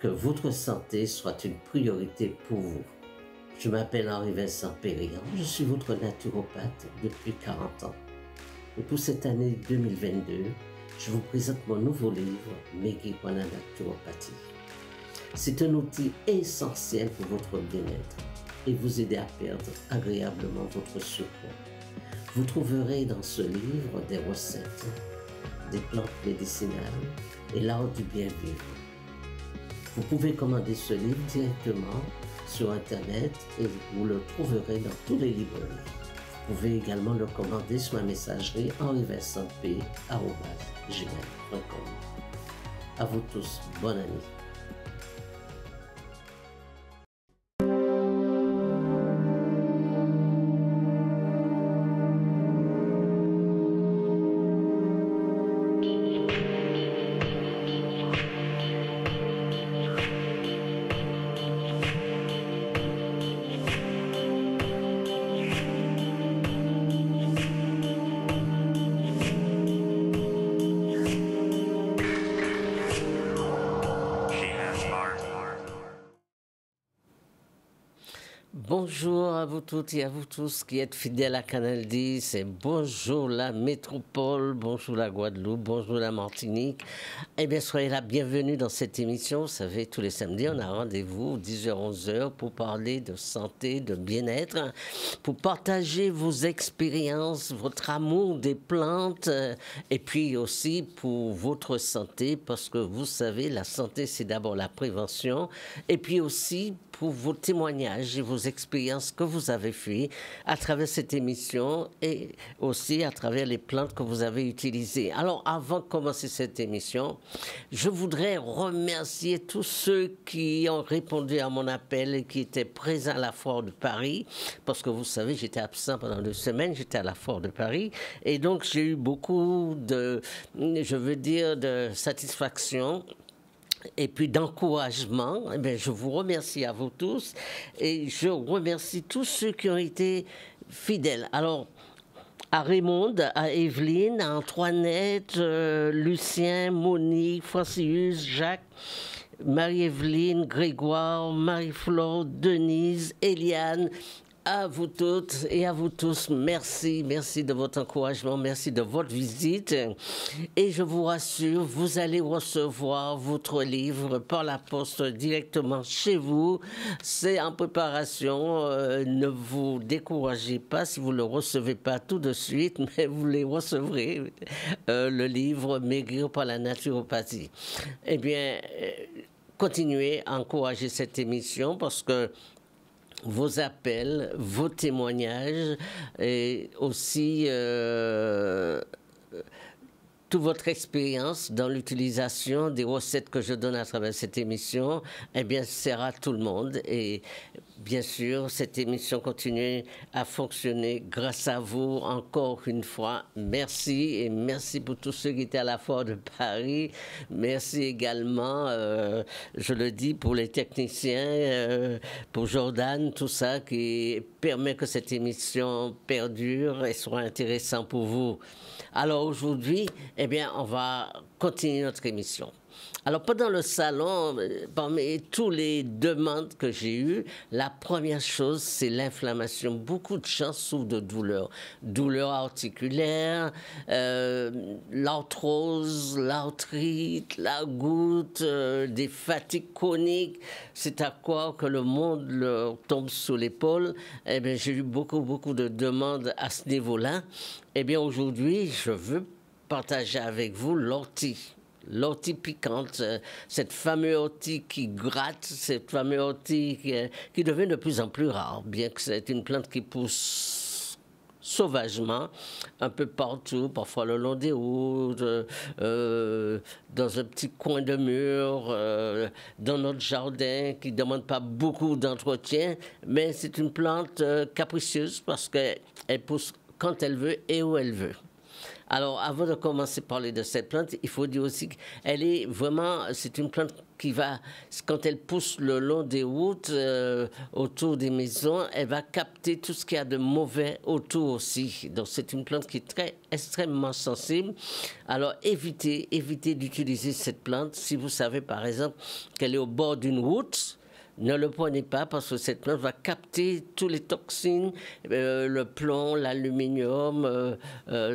que votre santé soit une priorité pour vous. Je m'appelle Henri-Vincent Périllan, je suis votre naturopathe depuis 40 ans. Et pour cette année 2022, je vous présente mon nouveau livre, Maigrir par la naturopathie. C'est un outil essentiel pour votre bien-être et vous aider à perdre agréablement votre surpoids. Vous trouverez dans ce livre des recettes, des plantes médicinales et l'art du bien vivre. Vous pouvez commander ce livre directement sur Internet et vous le trouverez dans tous les librairies. Vous pouvez également le commander sur ma messagerie henrivincentp@gmail.com. À vous tous, bonne année. Bonjour à vous toutes et à vous tous qui êtes fidèles à Canal 10 et bonjour la métropole, bonjour la Guadeloupe, bonjour la Martinique. Eh bien, soyez la bienvenue dans cette émission. Vous savez, tous les samedis, on a rendez-vous 10h-11h pour parler de santé, de bien-être, pour partager vos expériences, votre amour des plantes et puis aussi pour votre santé parce que vous savez, la santé, c'est d'abord la prévention et puis aussi pour vos témoignages et vos expériences que vous avez fait à travers cette émission et aussi à travers les plantes que vous avez utilisées. Alors, avant de commencer cette émission, je voudrais remercier tous ceux qui ont répondu à mon appel et qui étaient présents à la Foire de Paris, parce que vous savez, j'étais absent pendant 2 semaines, j'étais à la Foire de Paris, et donc j'ai eu beaucoup de, je veux dire, de satisfaction et puis d'encouragement. Eh bien, je vous remercie à vous tous et je remercie tous ceux qui ont été fidèles. Alors, à Raymond, à Evelyne, à Antoinette, Lucien, Monique, Francius, Jacques, Marie-Evelyne, Grégoire, Marie-Flore, Denise, Eliane, à vous toutes et à vous tous, merci, merci de votre encouragement, merci de votre visite. Et je vous rassure, vous allez recevoir votre livre par la poste directement chez vous. C'est en préparation, ne vous découragez pas si vous ne le recevez pas tout de suite, mais vous les recevrez, le livre Maigrir par la naturopathie. Eh bien, continuez à encourager cette émission parce que vos appels, vos témoignages et aussi toute votre expérience dans l'utilisation des recettes que je donne à travers cette émission, eh bien, sert à tout le monde. Et bien sûr, cette émission continue à fonctionner grâce à vous encore une fois. Merci et merci pour tous ceux qui étaient à la Foire de Paris. Merci également, je le dis, pour les techniciens, pour Jordan, tout ça qui permet que cette émission perdure et soit intéressante pour vous. Alors aujourd'hui, eh bien, on va continuer notre émission. Alors, pendant le salon, parmi toutes les demandes que j'ai eues, la première chose, c'est l'inflammation. Beaucoup de gens souffrent de douleurs. Douleurs articulaires, l'arthrose, l'arthrite, la goutte, des fatigues chroniques. C'est à quoi que le monde leur tombe sous l'épaule. Eh bien, j'ai eu beaucoup de demandes à ce niveau-là. Eh bien, aujourd'hui, je veux partager avec vous l'ortie. L'ortie piquante, cette fameuse ortie qui gratte, cette fameuse ortie qui devient de plus en plus rare, bien que c'est une plante qui pousse sauvagement, un peu partout, parfois le long des routes, dans un petit coin de mur, dans notre jardin, qui ne demande pas beaucoup d'entretien, mais c'est une plante capricieuse parce qu'elle pousse quand elle veut et où elle veut. Alors, avant de commencer à parler de cette plante, il faut dire aussi qu'elle est vraiment, c'est une plante qui va, quand elle pousse le long des routes, autour des maisons, elle va capter tout ce qu'il y a de mauvais autour aussi. Donc, c'est une plante qui est extrêmement sensible. Alors, évitez d'utiliser cette plante si vous savez, par exemple, qu'elle est au bord d'une route. Ne le prenez pas parce que cette plante va capter tous les toxines, le plomb, l'aluminium,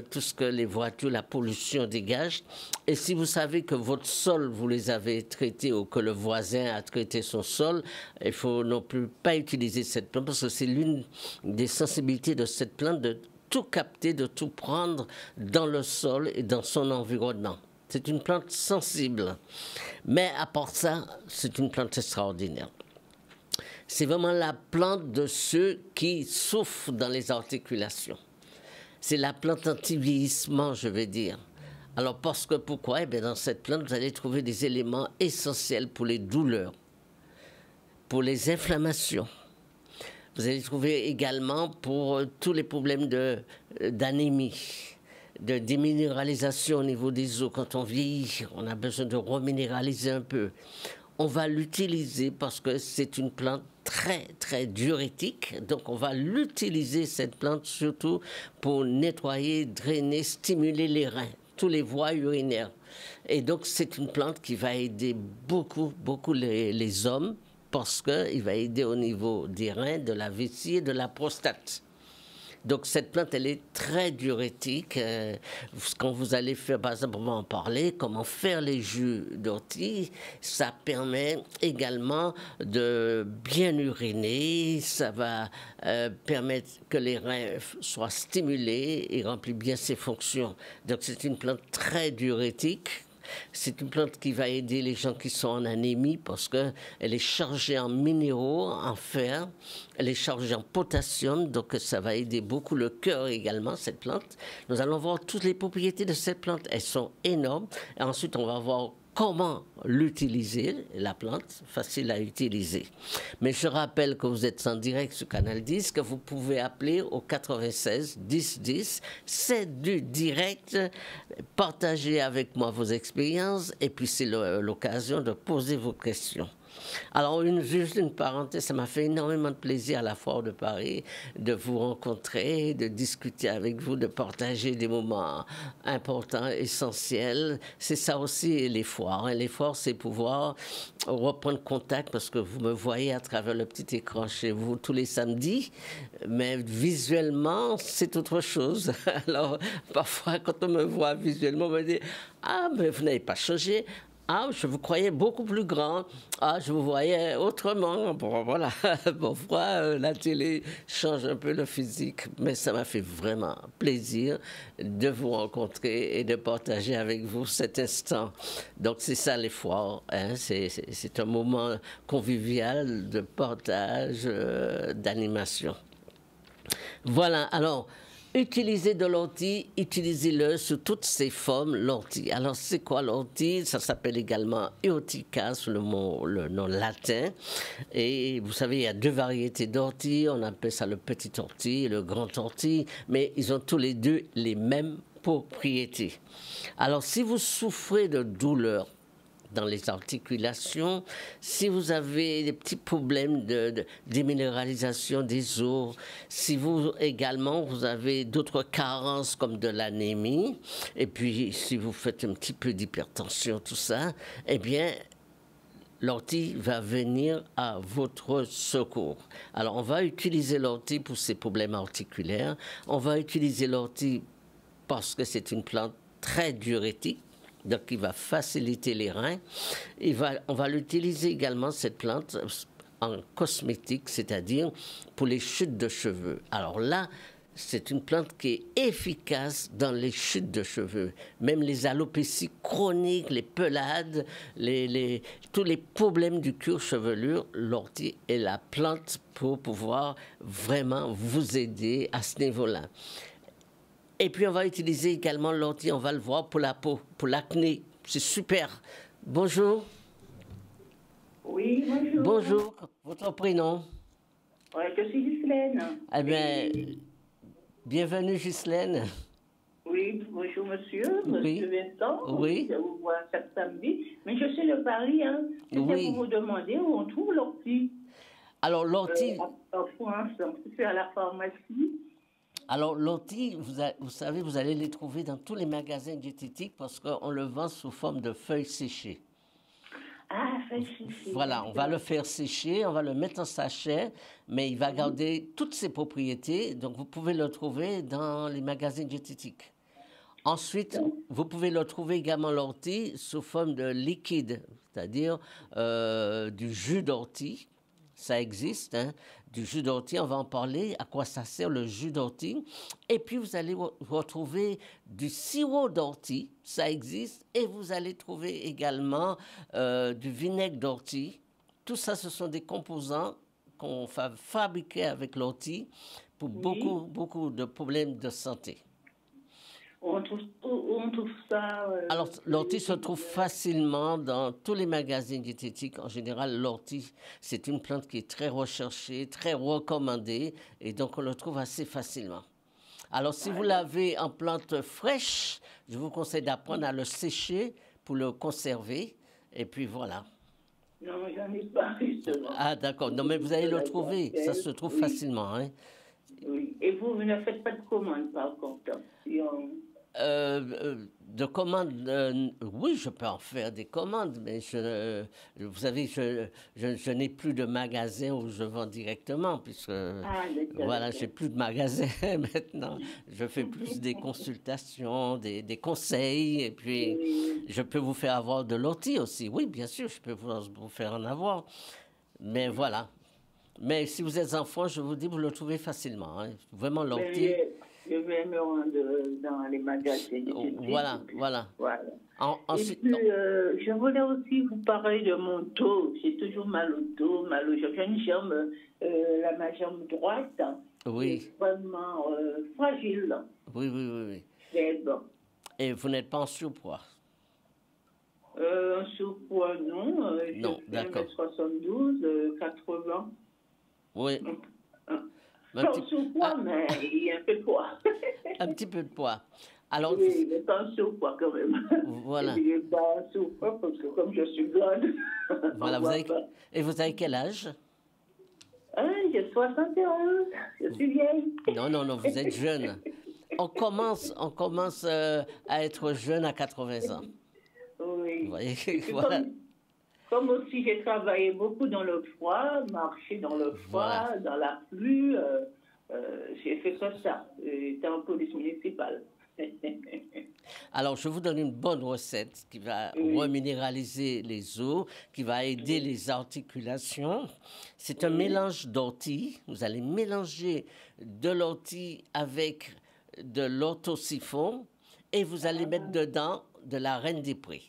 tout ce que les voitures, la pollution dégagent. Et si vous savez que votre sol, vous les avez traités ou que le voisin a traité son sol, il faut non plus pas utiliser cette plante parce que c'est l'une des sensibilités de cette plante de tout capter, de tout prendre dans le sol et dans son environnement. C'est une plante sensible. Mais à part ça, c'est une plante extraordinaire. C'est vraiment la plante de ceux qui souffrent dans les articulations. C'est la plante anti-vieillissement, je veux dire. Alors, parce que pourquoi? Eh bien, dans cette plante, vous allez trouver des éléments essentiels pour les douleurs, pour les inflammations. Vous allez trouver également pour tous les problèmes d'anémie, de déminéralisation au niveau des os. Quand on vieillit, on a besoin de reminéraliser un peu. On va l'utiliser parce que c'est une plante très diurétique. Donc, on va l'utiliser, cette plante, surtout pour nettoyer, drainer, stimuler les reins, tous les voies urinaires. Et donc, c'est une plante qui va aider beaucoup les hommes parce qu'il va aider au niveau des reins, de la vessie et de la prostate. Donc, cette plante, elle est très diurétique. Quand vous allez faire, par exemple, on va en parler, comment faire les jus d'ortie, ça permet également de bien uriner. Ça va permettre que les reins soient stimulés et remplissent bien ses fonctions. Donc, c'est une plante très diurétique. C'est une plante qui va aider les gens qui sont en anémie parce qu'elle est chargée en minéraux, en fer, elle est chargée en potassium, donc ça va aider beaucoup le cœur également, cette plante. Nous allons voir toutes les propriétés de cette plante, elles sont énormes. Et ensuite, on va voir comment l'utiliser, la plante, facile à utiliser. Mais je rappelle que vous êtes en direct sur Canal 10, que vous pouvez appeler au 96 10 10. C'est du direct. Partagez avec moi vos expériences et puis c'est l'occasion de poser vos questions. Alors, juste une parenthèse, ça m'a fait énormément de plaisir à la Foire de Paris de vous rencontrer, de discuter avec vous, de partager des moments importants, essentiels. C'est ça aussi les foires. Les foires, c'est pouvoir reprendre contact parce que vous me voyez à travers le petit écran chez vous tous les samedis, mais visuellement, c'est autre chose. Alors, parfois, quand on me voit visuellement, on me dit « Ah, mais vous n'avez pas changé ». Ah, je vous croyais beaucoup plus grand. Ah, je vous voyais autrement. Bon, voilà. Parfois, la télé change un peu le physique. Mais ça m'a fait vraiment plaisir de vous rencontrer et de partager avec vous cet instant. Donc, c'est ça les foires. Hein? C'est un moment convivial de partage, d'animation. Voilà. Alors, utilisez de l'ortie, utilisez-le sous toutes ses formes, l'ortie. Alors, c'est quoi l'ortie? Ça s'appelle également Eotheca, sous le nom latin. Et vous savez, il y a deux variétés d'ortie. On appelle ça le petit ortie et le grand ortie. Mais ils ont tous les deux les mêmes propriétés. Alors, si vous souffrez de douleurs dans les articulations, si vous avez des petits problèmes de déminéralisation des os, si vous également vous avez d'autres carences comme de l'anémie, et puis si vous faites un petit peu d'hypertension, tout ça, eh bien, l'ortie va venir à votre secours. Alors, on va utiliser l'ortie pour ces problèmes articulaires. On va utiliser l'ortie parce que c'est une plante très diurétique. Donc, il va faciliter les reins. On va l'utiliser également, cette plante, en cosmétique, c'est-à-dire pour les chutes de cheveux. Alors là, c'est une plante qui est efficace dans les chutes de cheveux. Même les alopécies chroniques, les pelades, tous les problèmes du cuir chevelure, l'ortie est la plante pour pouvoir vraiment vous aider à ce niveau-là. Et puis, on va utiliser également l'ortie, on va le voir pour la peau, pour l'acné. C'est super. Bonjour. Oui, bonjour. Bonjour. Votre prénom? Oui, je suis Ghislaine. Eh bien, bienvenue Ghislaine. Oui, Oui, bonjour monsieur, Oui. monsieur Vincent. Oui. Je vous vois chaque samedi. Mais je suis de Paris, hein. C'était Oui. pour vous demander où on trouve l'ortie Alors, l'ortie, en France. Donc, c'est à la pharmacie. vous savez, vous allez les trouver dans tous les magasins diététiques parce qu'on le vend sous forme de feuilles séchées. Ah, fait chichi. Voilà, on va le faire sécher, on va le mettre en sachet, mais il va garder toutes ses propriétés. Donc, vous pouvez le trouver dans les magasins diététiques. Ensuite, vous pouvez le trouver également l'ortie sous forme de liquide, c'est-à-dire du jus d'ortie. Ça existe, hein, du jus d'ortie, on va en parler, à quoi ça sert le jus d'ortie. Et puis, vous allez retrouver du sirop d'ortie, ça existe. Et vous allez trouver également du vinaigre d'ortie. Tout ça, ce sont des composants qu'on va fabriquer avec l'ortie pour Oui. beaucoup de problèmes de santé. On trouve ça. Alors, l'ortie se trouve facilement dans tous les magasins diététiques. En général, l'ortie, c'est une plante qui est très recherchée, très recommandée, et donc on le trouve assez facilement. Alors, si vous l'avez en plante fraîche, je vous conseille d'apprendre à le sécher pour le conserver, et puis voilà. Non, j'en ai pas, justement. Ah, d'accord. Non, mais vous allez le trouver. Ça se trouve Oui. facilement, hein. Oui. Et vous ne faites pas de commande, par contre. Si De commandes, oui, je peux en faire des commandes, mais vous savez, je n'ai plus de magasin où je vends directement, puisque voilà, j'ai plus de magasin maintenant. Je fais plus des consultations, des conseils, et puis je peux vous faire avoir de l'ortie aussi. Oui, bien sûr, je peux vous faire en avoir, mais voilà. Mais si vous êtes enfant, je vous dis, vous le trouvez facilement, hein. Vraiment l'ortie. Je vais me rendre dans les magasins. Voilà, voilà. Et puis, je voulais aussi vous parler de mon dos. J'ai toujours mal au dos, mal aux jambes. J'ai une jambe, ma jambe droite, oui. est vraiment fragile. Oui, oui, oui, oui. C'est bon. Et vous n'êtes pas en surpoids? En surpoids, non. Non, d'accord. 1m72, 80. Oui. Pas en surpoids, mais il y a un peu de poids. Un petit peu de poids. Alors, oui, mais pas en surpoids quand même. Voilà. Je n'ai pas en surpoids parce que comme je suis grande. Voilà, et vous avez quel âge? J'ai 71, je suis vieille. Non, non, non, vous êtes jeune. On commence à être jeune à 80 ans. Oui. Vous voyez, voilà. Comme aussi j'ai travaillé beaucoup dans le froid, marché dans le froid, dans la pluie, j'ai fait que ça. J'étais en police municipale. Alors, je vous donne une bonne recette qui va reminéraliser les os, qui va aider les articulations. C'est un mélange d'ortie. Vous allez mélanger de l'ortie avec de l'orthosiphon et vous allez mettre dedans de la reine des prés.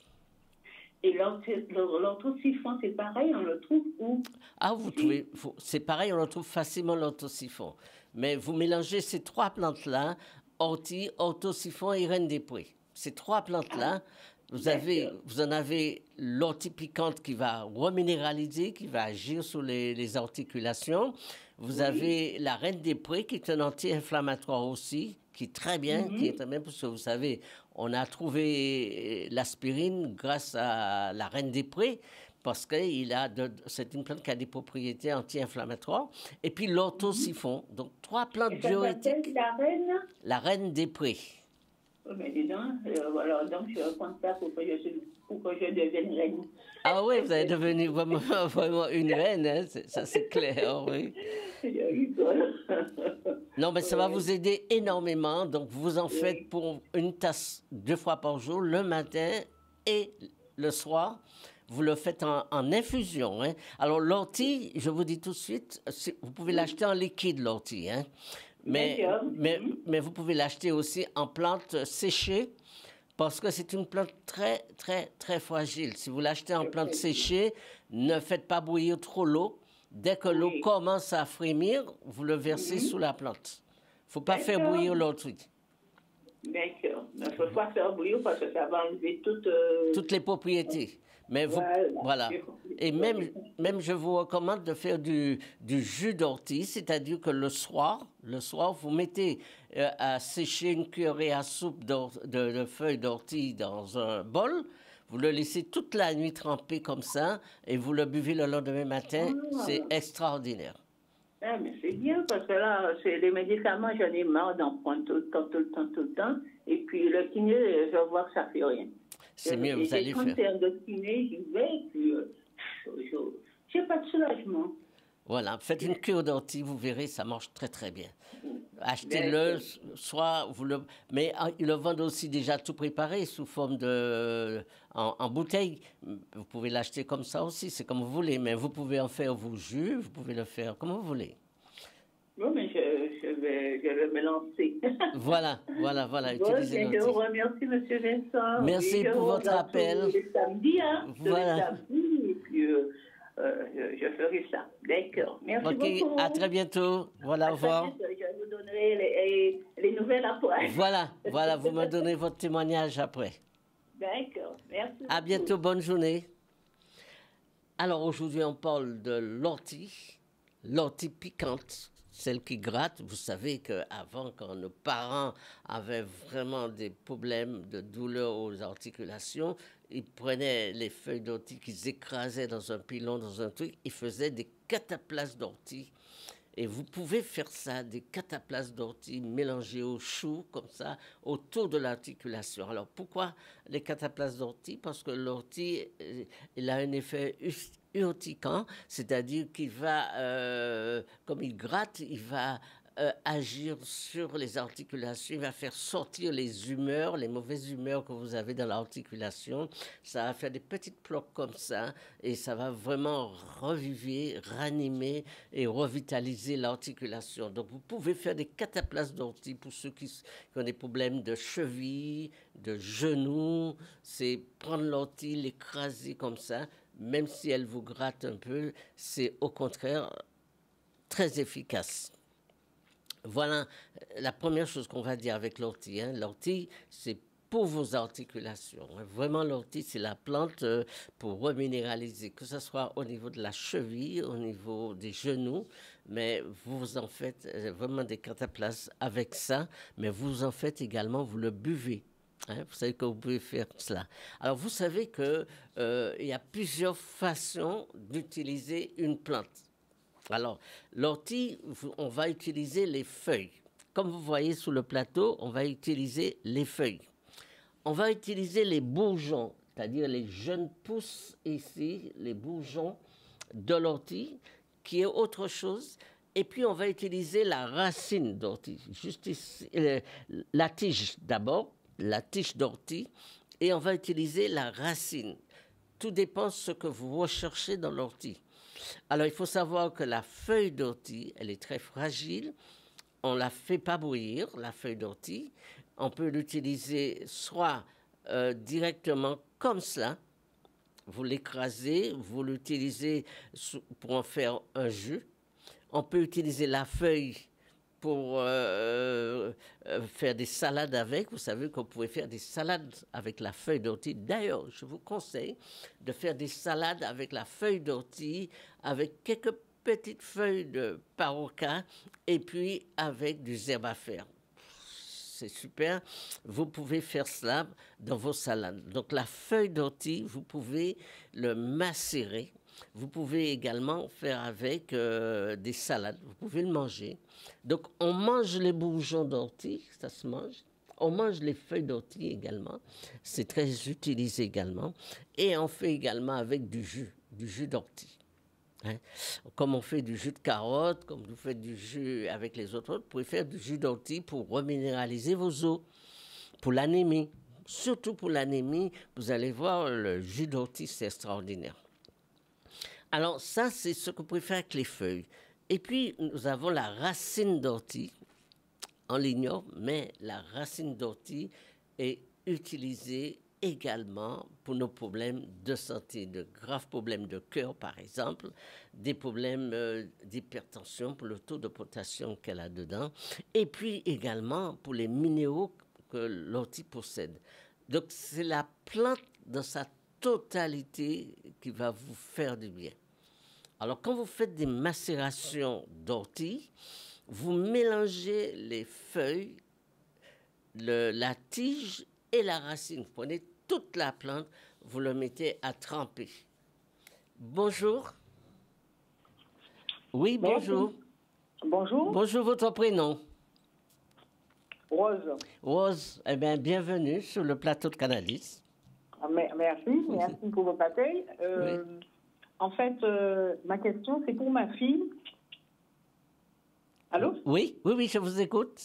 Et l'orthosiphon, c'est pareil, on le trouve où? Ah, vous trouvez, c'est pareil, on le trouve facilement l'orthosiphon. Mais vous mélangez ces trois plantes-là, ortie, orthosiphon et reine des prés. Ces trois plantes-là, vous en avez l'ortie piquante qui va reminéraliser, qui va agir sur les articulations. Vous avez la reine des prés qui est un anti-inflammatoire aussi, qui est très bien, parce que vous savez, on a trouvé l'aspirine grâce à la reine des prés, parce que c'est une plante qui a des propriétés anti-inflammatoires. Et puis l'orthosiphon, donc trois plantes diurétiques. La reine des prés. Oh, mais dis donc, alors donc je vais prendre ça pour que je devienne reine. Ah oui, vous allez devenir vraiment une reine, hein? Ça c'est clair, oui. Je rigole. Non, mais ça va vous aider énormément. Donc, vous en faites pour une tasse 2 fois par jour, le matin et le soir. Vous le faites en infusion, hein? Alors, l'ortie, je vous dis tout de suite, vous pouvez l'acheter en liquide, l'ortie, hein? Mais vous pouvez l'acheter aussi en plante séchée parce que c'est une plante très, très, très fragile. Si vous l'achetez en plante séchée, ne faites pas bouillir trop l'eau. Dès que l'eau commence à frémir, vous le versez sous la plante. Il ne faut pas faire bouillir l'ortie. D'accord. Mais il ne faut pas faire bouillir parce que ça va enlever toutes les propriétés. Mais vous, voilà. Et même, je vous recommande de faire du jus d'ortie, c'est-à-dire que le soir, vous mettez à sécher une cuillerée à soupe de feuilles d'ortie dans un bol. Vous le laissez toute la nuit tremper comme ça et vous le buvez le lendemain matin. C'est extraordinaire. Ah, mais c'est bien parce que là, c'est les médicaments, j'en ai marre d'en prendre tout le temps. Et puis le kiné, je vois que ça fait rien. C'est mieux, vous allez faire. Quand c'est un kiné, j'y vais et puis j'ai pas de soulagement. Voilà, faites une cure d'ortie, vous verrez, ça marche très très bien. Achetez-le, soit vous le... Mais ils le vendent aussi déjà tout préparé sous forme de... en bouteille. Vous pouvez l'acheter comme ça aussi, c'est comme vous voulez. Mais vous pouvez en faire vos jus, vous pouvez le faire comme vous voulez. Oui, mais je vais me lancer. Voilà, utilisez je vous remercie, M. Vincent. Merci pour votre appel. Le samedi, Voilà. Le samedi, et puis je ferai ça. D'accord. Merci beaucoup. À très bientôt. Voilà, au revoir. Je vous donnerai les nouvelles après. Voilà, vous me donnez votre témoignage après. D'accord, merci. À bientôt, bonne journée. Alors aujourd'hui, on parle de l'ortie piquante, celle qui gratte. Vous savez qu'avant, quand nos parents avaient vraiment des problèmes de douleur aux articulations, ils prenaient les feuilles d'ortie qu'ils écrasaient dans un pilon, dans un truc, ils faisaient des cataplasmes d'ortie. Et vous pouvez faire ça, des cataplasmes d'ortie mélangés au chou, comme ça, autour de l'articulation. Alors, pourquoi les cataplasmes d'ortie? Parce que l'ortie, il a un effet urticant, c'est-à-dire qu'il va, comme il gratte, il va agir sur les articulations, il va faire sortir les humeurs, les mauvaises humeurs que vous avez dans l'articulation. Ça va faire des petites plaques comme ça et ça va vraiment reviver, ranimer et revitaliser l'articulation. Donc vous pouvez faire des cataplasmes d'ortie pour ceux qui ont des problèmes de cheville, de genoux. C'est prendre l'ortie, l'écraser comme ça, même si elle vous gratte un peu, c'est au contraire très efficace. Voilà la première chose qu'on va dire avec l'ortie. L'ortie, c'est pour vos articulations. Vraiment, l'ortie, c'est la plante pour reminéraliser, que ce soit au niveau de la cheville, au niveau des genoux. Mais vous en faites vraiment des cataplasmes avec ça. Mais vous en faites également, vous le buvez. Vous savez que vous pouvez faire cela. Alors, vous savez qu'il y a plusieurs façons d'utiliser une plante. Alors, l'ortie, on va utiliser les feuilles. Comme vous voyez sous le plateau, on va utiliser les feuilles. On va utiliser les bourgeons, c'est-à-dire les jeunes pousses ici, les bourgeons de l'ortie, qui est autre chose. Et puis, on va utiliser la racine d'ortie, juste ici, la tige d'abord, la tige d'ortie, et on va utiliser la racine. Tout dépend de ce que vous recherchez dans l'ortie. Alors, il faut savoir que la feuille d'ortie, elle est très fragile. On ne la fait pas bouillir, la feuille d'ortie. On peut l'utiliser soit directement comme cela. Vous l'écrasez, vous l'utilisez pour en faire un jus. On peut utiliser la feuille pour faire des salades avec. Vous savez qu'on pouvait faire des salades avec la feuille d'ortie. D'ailleurs, je vous conseille de faire des salades avec la feuille d'ortie, avec quelques petites feuilles de paroka et puis avec du zerbafer. C'est super. Vous pouvez faire cela dans vos salades. Donc la feuille d'ortie, vous pouvez le macérer. Vous pouvez également faire avec des salades. Vous pouvez le manger. Donc, on mange les bourgeons d'ortie, ça se mange. On mange les feuilles d'ortie également. C'est très utilisé également. Et on fait également avec du jus d'ortie. Comme on fait du jus de carotte, comme vous faites du jus avec les autres, vous pouvez faire du jus d'ortie pour reminéraliser vos os, pour l'anémie. Surtout pour l'anémie, vous allez voir, le jus d'ortie, c'est extraordinaire. Alors ça, c'est ce que vous pouvez faire avec les feuilles. Et puis, nous avons la racine d'ortie. On l'ignore, mais la racine d'ortie est utilisée également pour nos problèmes de santé, de graves problèmes de cœur, par exemple, des problèmes d'hypertension pour le taux de potassium qu'elle a dedans, et puis également pour les minéraux que l'ortie possède. Donc, c'est la plante dans sa totalité qui va vous faire du bien. Alors, quand vous faites des macérations d'ortie, vous mélangez les feuilles, la tige et la racine. Vous prenez toute la plante, vous le mettez à tremper. Bonjour. Oui, bonjour. Bonjour. Bonjour, votre prénom? Rose. Rose, eh bien, bienvenue sur le plateau de Canalis. Merci pour votre accueil. Oui. En fait, ma question, c'est pour ma fille. Allô? Oui, je vous écoute.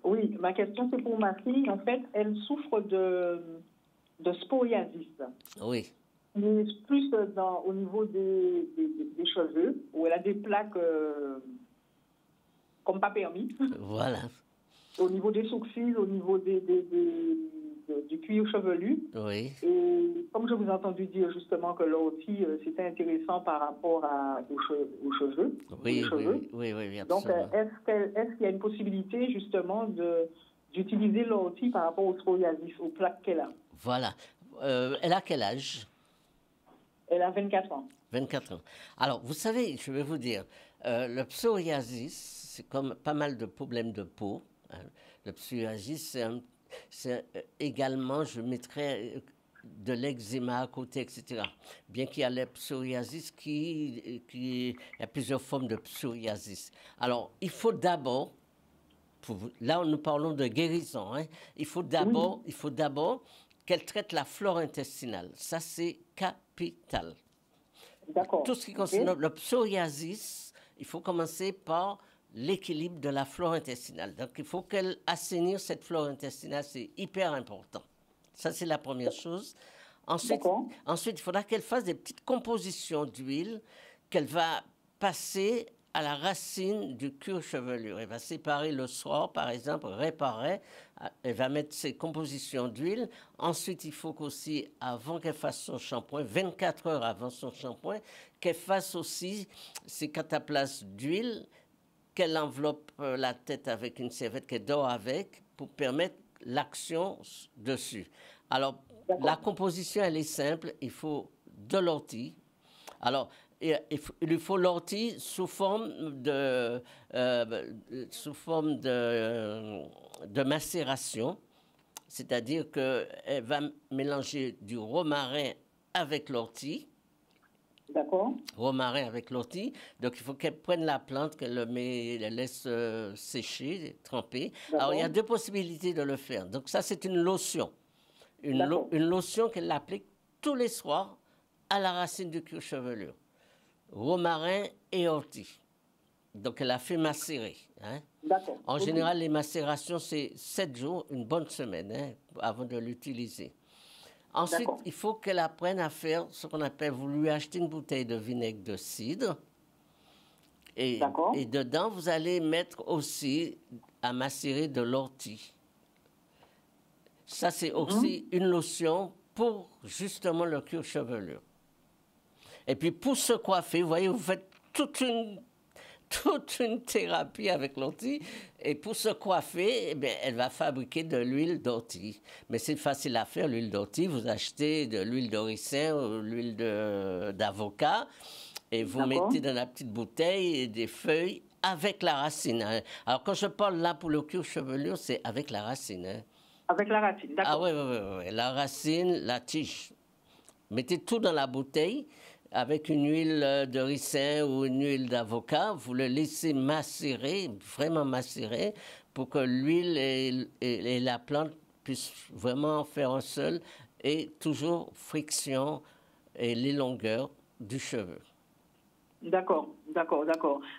Oui, ma question, c'est pour ma fille. En fait, elle souffre de scoliasis. Oui. Mais plus au niveau des cheveux, où elle a des plaques comme pas permis. Voilà. Au niveau des sourcils, au niveau du cuir chevelu. Oui. Et comme je vous ai entendu dire justement que l'ortie, c'était intéressant par rapport aux cheveux. Oui, absolument. Donc, est-ce qu'il y a une possibilité justement d'utiliser l'ortie par rapport au psoriasis, aux plaques qu'elle a? Voilà. Elle a quel âge? Elle a 24 ans. 24 ans. Alors, vous savez, je vais vous dire, le psoriasis, c'est comme pas mal de problèmes de peau. Hein. Le psoriasis, c'est également, je mettrais de l'eczéma à côté, etc. Bien qu'il y a le psoriasis il y a plusieurs formes de psoriasis. Alors, il faut d'abord, là nous parlons de guérison, hein, il faut d'abord qu'elle traite la flore intestinale. Ça, c'est capital. D'accord. Tout ce qui concerne le psoriasis, il faut commencer par l'équilibre de la flore intestinale. Donc, il faut qu'elle assainisse cette flore intestinale, c'est hyper important. Ça, c'est la première chose. Ensuite, il faudra qu'elle fasse des petites compositions d'huile qu'elle va passer à la racine du cuir chevelu. Elle va séparer le soir, par exemple, réparer. Elle va mettre ses compositions d'huile. Ensuite, il faut qu'aussi, avant qu'elle fasse son shampoing, 24 heures avant son shampoing, qu'elle fasse aussi ses cataplasmes d'huile, qu'elle enveloppe la tête avec une serviette, qu'elle dort avec, pour permettre l'action dessus. Alors, la composition, elle est simple. Il faut de l'ortie. Alors, il lui faut l'ortie sous forme de macération. C'est-à-dire qu'elle va mélanger du romarin avec l'ortie. D'accord. Romarin avec l'ortie. Donc, il faut qu'elle prenne la plante, qu'elle la laisse sécher, tremper. Alors, il y a deux possibilités de le faire. Donc, ça, c'est une lotion. Une lotion qu'elle applique tous les soirs à la racine du cuir chevelu. Romarin et ortie. Donc, elle a fait macérer. Hein. D'accord. En général, les macérations, c'est 7 jours, une bonne semaine, hein, avant de l'utiliser. Ensuite, il faut qu'elle apprenne à faire ce qu'on appelle, vous lui achetez une bouteille de vinaigre de cidre. Et dedans, vous allez mettre aussi à macérer de l'ortie. Ça, c'est aussi une lotion pour justement le cuir chevelu. Et puis, pour se coiffer, vous voyez, vous faites toute une thérapie avec l'ortie. Et pour se coiffer, eh bien, elle va fabriquer de l'huile d'ortie. Mais c'est facile à faire, l'huile d'ortie. Vous achetez de l'huile de ricin ou l'huile d'avocat et vous mettez dans la petite bouteille des feuilles avec la racine. Hein. Alors, quand je parle là pour le cuir chevelu, c'est avec la racine. Hein. Avec la racine, d'accord. Ah oui. La racine, la tige. Mettez tout dans la bouteille. Avec une huile de ricin ou une huile d'avocat, vous le laissez macérer, vraiment macérer, pour que l'huile et la plante puissent vraiment faire un seul, et toujours friction et les longueurs du cheveu. D'accord.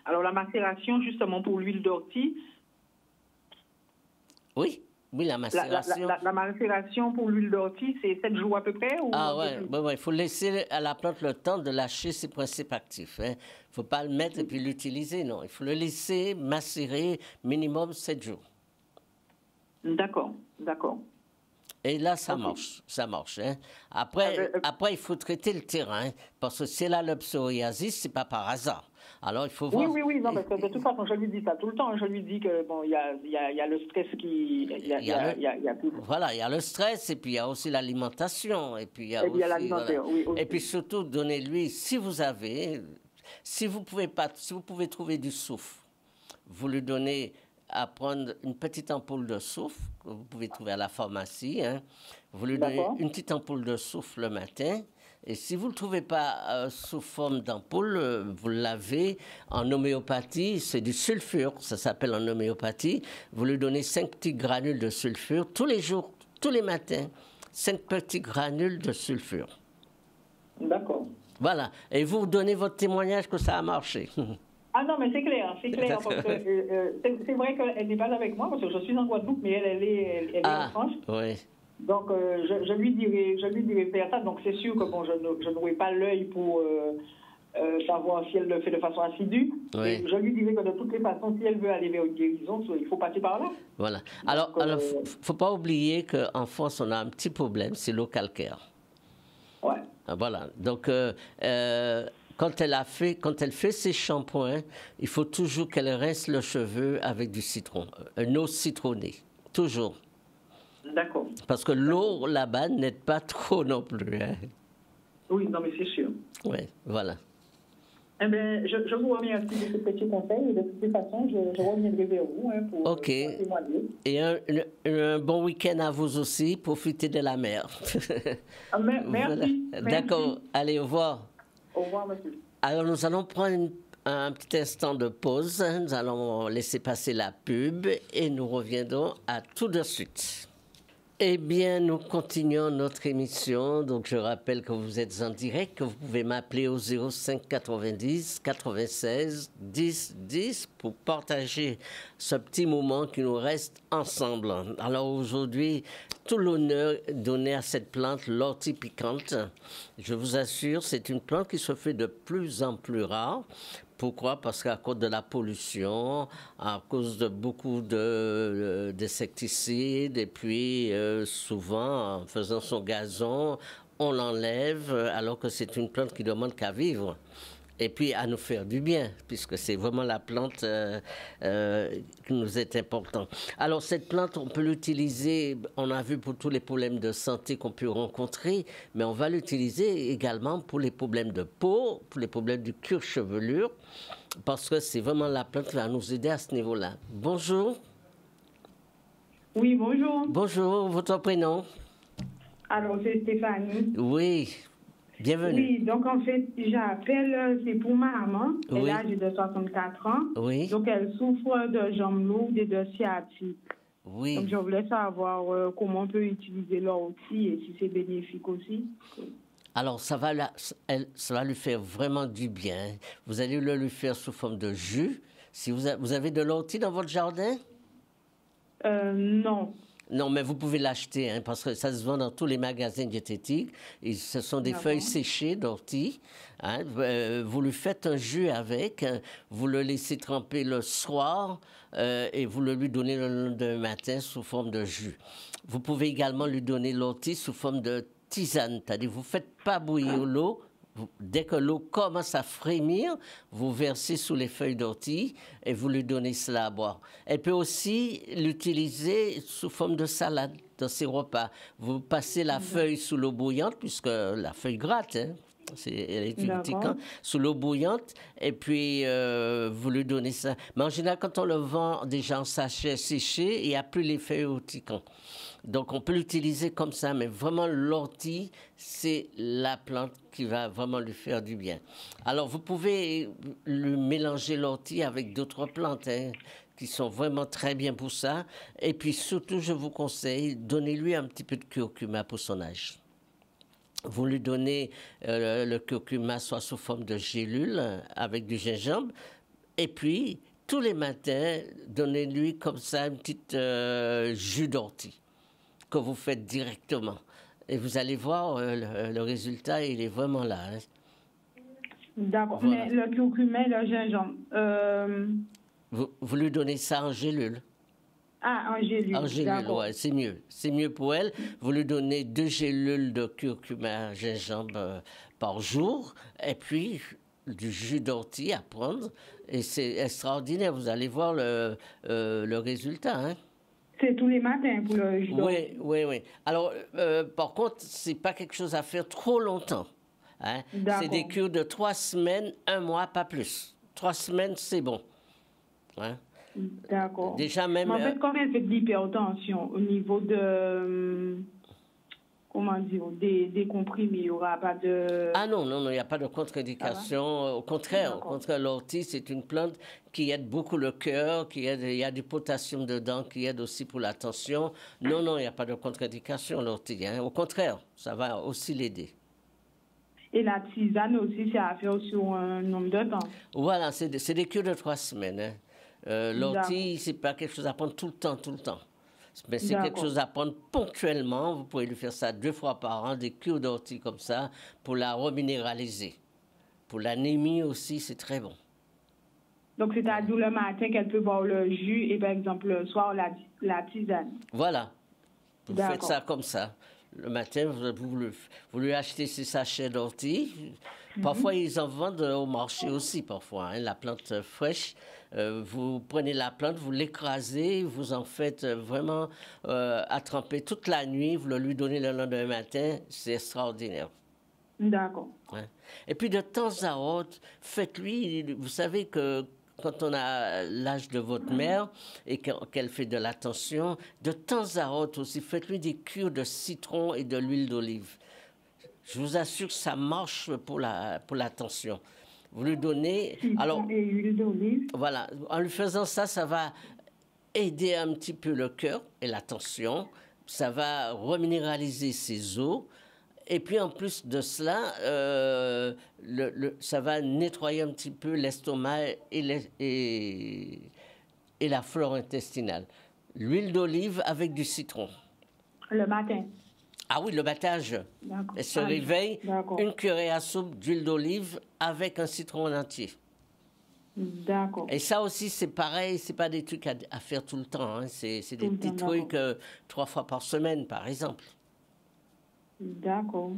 Alors la macération, justement pour l'huile d'ortie. Oui, la macération. La macération pour l'huile d'ortie, c'est 7 jours à peu près ou il faut laisser à la plante le temps de lâcher ses principes actifs. Il ne faut pas le mettre et puis l'utiliser, non. Il faut le laisser macérer minimum 7 jours. D'accord. Et là, ça marche, ça marche. Hein. Après, il faut traiter le terrain, parce que c'est la psoriasis, c'est pas par hasard. Alors, il faut voir. Oui, non, parce que de toute façon, je lui dis ça tout le temps. Je lui dis que, bon, il y a le stress qui... Il y a tout. Voilà, il y a le stress, et puis il y a aussi l'alimentation, et puis il y a aussi... Voilà. Oui, et puis surtout, donnez-lui, si vous pouvez trouver du soufre, vous lui donnez à prendre une petite ampoule de soufre, que vous pouvez trouver à la pharmacie, hein. Vous lui donnez une petite ampoule de soufre le matin. Et si vous ne le trouvez pas sous forme d'ampoule, vous le lavez en homéopathie, c'est du sulfure, ça s'appelle en homéopathie. Vous lui donnez 5 petits granules de sulfure tous les jours, tous les matins, 5 petits granules de sulfure. D'accord. Voilà, et vous donnez votre témoignage que ça a marché. Ah non, mais c'est clair, parce que c'est vrai qu'elle n'est pas avec moi, parce que je suis en Guadeloupe, mais elle est en France. Oui. Donc, je lui dirai faire ça. Donc, c'est sûr que bon, je n'aurai pas l'œil pour savoir si elle le fait de façon assidue. Oui. Je lui dirai que de toutes les façons, si elle veut aller vers une guérison, il faut passer par là. Voilà. Alors, faut pas oublier qu'en France, on a un petit problème, c'est l'eau calcaire. Ouais. Voilà. Donc, quand elle fait ses shampoings, il faut toujours qu'elle rince le cheveu avec du citron, une eau citronnée, toujours. D'accord. Parce que l'eau là-bas n'aide pas trop non plus. Hein. Oui, non, mais c'est sûr. Oui, voilà. Eh bien, je vous remercie de ce petit conseil et de toutes les façons, je reviendrai vers vous pour témoigner. Et un bon week-end à vous aussi. Profitez de la mer. Merci. Voilà. D'accord. Allez, au revoir. Au revoir, monsieur. Alors, nous allons prendre un petit instant de pause. Nous allons laisser passer la pub et nous reviendrons à tout de suite. Eh bien, nous continuons notre émission. Donc, je rappelle que vous êtes en direct, que vous pouvez m'appeler au 05 90 96 10 10 pour partager ce petit moment qui nous reste ensemble. Alors, aujourd'hui, tout l'honneur est donné à cette plante, l'ortie piquante. Je vous assure, c'est une plante qui se fait de plus en plus rare. Pourquoi? Parce qu'à cause de la pollution, à cause de beaucoup d'insecticides, et puis souvent, en faisant son gazon, on l'enlève, alors que c'est une plante qui demande qu'à vivre. Et puis à nous faire du bien, puisque c'est vraiment la plante qui nous est importante. Alors cette plante, on peut l'utiliser, on a vu pour tous les problèmes de santé qu'on peut rencontrer, mais on va l'utiliser également pour les problèmes de peau, pour les problèmes du cuir chevelure, parce que c'est vraiment la plante qui va nous aider à ce niveau-là. Bonjour. Oui, bonjour. Bonjour, votre prénom? Alors, c'est Stéphanie. Oui. Bienvenue. Oui, donc en fait, j'appelle, c'est pour ma maman. Oui. Elle a âgé de 64 ans. Oui. Donc elle souffre de jambes lourdes et de sciatique. Oui. Donc je voulais savoir comment on peut utiliser l'ortie et si c'est bénéfique aussi. Alors, ça va lui faire vraiment du bien. Vous allez le lui faire sous forme de jus. Si vous avez de l'ortie dans votre jardin? Non. Non, mais vous pouvez l'acheter, hein, parce que ça se vend dans tous les magasins diététiques. Et ce sont des feuilles séchées d'ortie. Hein. Vous lui faites un jus avec, hein, vous le laissez tremper le soir et vous le lui donnez le lendemain matin sous forme de jus. Vous pouvez également lui donner l'ortie sous forme de tisane, c'est-à-dire vous ne faites pas bouillir l'eau. Dès que l'eau commence à frémir, vous versez sous les feuilles d'ortie et vous lui donnez cela à boire. Elle peut aussi l'utiliser sous forme de salade dans ses repas. Vous passez la feuille sous l'eau bouillante, puisque la feuille gratte, hein, elle est urticante, sous l'eau bouillante, et puis vous lui donnez ça. Mais en général, quand on le vend déjà en sachet séché, il n'y a plus les feuilles urticantes. Donc, on peut l'utiliser comme ça, mais vraiment, l'ortie, c'est la plante qui va vraiment lui faire du bien. Alors, vous pouvez lui mélanger l'ortie avec d'autres plantes, hein, qui sont vraiment très bien pour ça. Et puis, surtout, je vous conseille, donnez-lui un petit peu de curcuma pour son âge. Vous lui donnez le curcuma soit sous forme de gélule avec du gingembre, et puis, tous les matins, donnez-lui comme ça une petite jus d'ortie que vous faites directement. Et vous allez voir, le résultat, il est vraiment là. Hein. D'accord. Voilà. Mais le curcuma et le gingembre... Vous lui donnez ça en gélule. Ah, en gélule. En gélule, ouais, c'est mieux. C'est mieux pour elle. Vous lui donnez 2 gélules de curcuma gingembre par jour et puis du jus d'ortie à prendre. Et c'est extraordinaire. Vous allez voir le résultat. Hein. C'est tous les matins pour le jus d'ortie. Oui. Alors, par contre, c'est pas quelque chose à faire trop longtemps. Hein. C'est des cures de 3 semaines, 1 mois, pas plus. 3 semaines, c'est bon. Hein. D'accord. Déjà même. Mais en fait, quand elle fait de l'hypertension, au niveau de. Comment dire, des comprimés, il n'y aura pas de. Ah non, il n'y a pas de contre-indication. Au contraire, l'ortie, c'est une plante qui aide beaucoup le cœur, il y a du potassium dedans, qui aide aussi pour la tension. Non, il n'y a pas de contre-indication, l'ortie. Hein. Au contraire, ça va aussi l'aider. Et la tisane aussi, c'est à faire sur un nombre de temps. Voilà, c'est des cures de 3 semaines. Hein. L'ortie, c'est pas quelque chose à prendre tout le temps. Mais c'est quelque chose à prendre ponctuellement. Vous pouvez lui faire ça 2 fois par an, des cures d'ortie comme ça, pour la reminéraliser. Pour l'anémie aussi, c'est très bon. Donc, c'est-à-dire le matin qu'elle peut boire le jus et par exemple le soir la tisane. Voilà. Vous faites ça comme ça. Le matin, vous lui achetez ces sachets d'ortie. Parfois, ils en vendent au marché aussi, parfois. Hein, la plante fraîche. Vous prenez la plante, vous l'écrasez, vous en faites vraiment à tremper toute la nuit. Vous le lui donnez le lendemain matin. C'est extraordinaire. D'accord. Hein. Et puis, de temps à autre, faites-lui... Vous savez que quand on a l'âge de votre mère et qu'elle fait de la tension, de temps à autre aussi, faites-lui des cures de citron et de l'huile d'olive. Je vous assure que ça marche pour la tension. Vous lui donnez... Citron et huile d'olive. Voilà. En lui faisant ça, ça va aider un petit peu le cœur et la tension. Ça va reminéraliser ses os. Et puis, en plus de cela, ça va nettoyer un petit peu l'estomac et la flore intestinale. L'huile d'olive avec du citron. Le matin. Ah oui, le battage. Elle se réveille, une cuillerée à soupe d'huile d'olive avec un citron entier. D'accord. Et ça aussi, c'est pareil, c'est pas des trucs à faire tout le temps. Hein. C'est des petits trucs 3 fois par semaine, par exemple. D'accord.